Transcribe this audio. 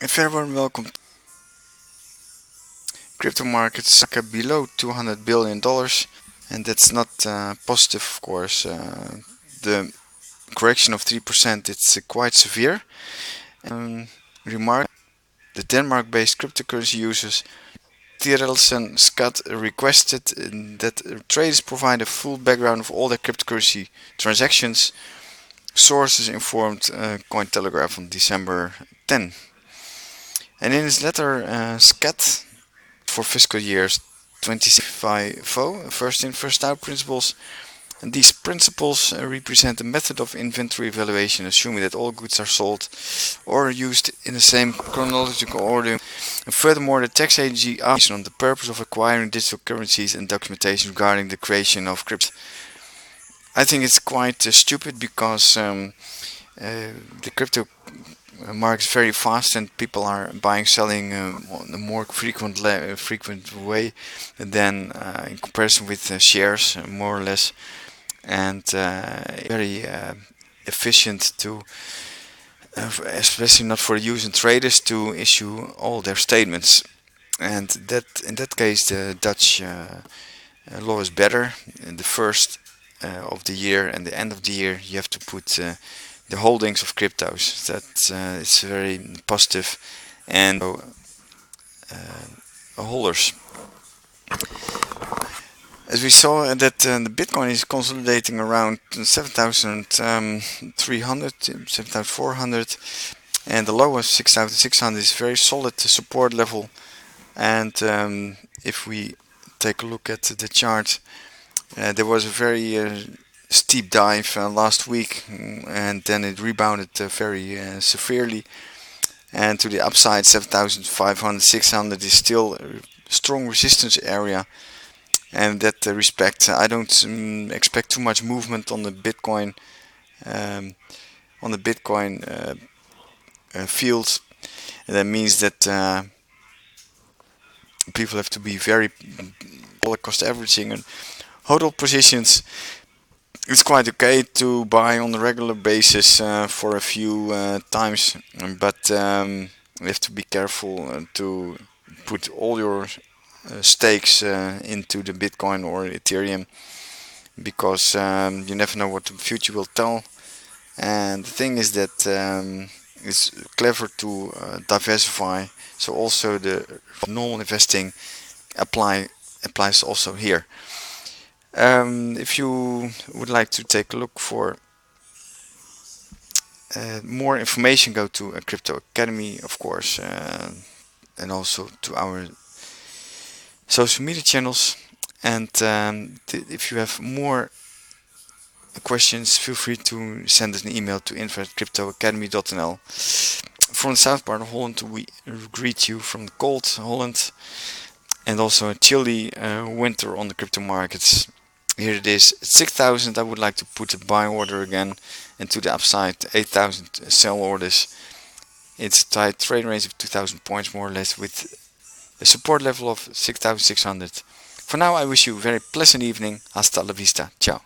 A very warm welcome. Crypto markets below $200 billion, and that's not positive, of course. The correction of 3%, it's quite severe. Remark: the Denmark-based cryptocurrency users Tyrrell and Scott requested that traders provide a full background of all their cryptocurrency transactions. Sources informed Cointelegraph on December 10. And in his letter, Scott, for fiscal years 2025 first in first out principles, and these principles represent a method of inventory evaluation, assuming that all goods are sold or used in the same chronological order. And furthermore, the tax agency asked on the purpose of acquiring digital currencies and documentation regarding the creation of crypto. I think it's quite stupid because the crypto market is very fast and people are buying, selling on a more frequent way than in comparison with shares, more or less, and very efficient to, especially not for using traders, to issue all their statements. And that in that case, the Dutch law is better. In the first of the year and the end of the year, you have to put the holdings of cryptos. That it's very positive, and holders. As we saw that the Bitcoin is consolidating around 7,300, 7,400, and the low of 6,600 is very solid support level. And if we take a look at the chart, there was a very steep dive last week, and then it rebounded very severely, and to the upside 7,500, 600 is still a strong resistance area. And in that respect, I don't expect too much movement on the Bitcoin field. And that means that people have to be very dollar cost averaging and hodl positions. It's quite okay to buy on a regular basis for a few times, but you have to be careful to put all your stakes into the Bitcoin or Ethereum, because you never know what the future will tell. And the thing is that it's clever to diversify, so also the normal investing applies also here. If you would like to take a look for more information, go to Crypto Academy, of course, and also to our social media channels. And if you have more questions, feel free to send us an email to info@cryptoacademy.nl. From the south part of Holland, we greet you from the cold Holland, and also a chilly winter on the crypto markets. Here it is, 6,000. I would like to put a buy order again, and to the upside 8,000 sell orders. It's a tight trade range of 2,000 points more or less, with a support level of 6,600. For now, I wish you a very pleasant evening. Hasta la vista. Ciao.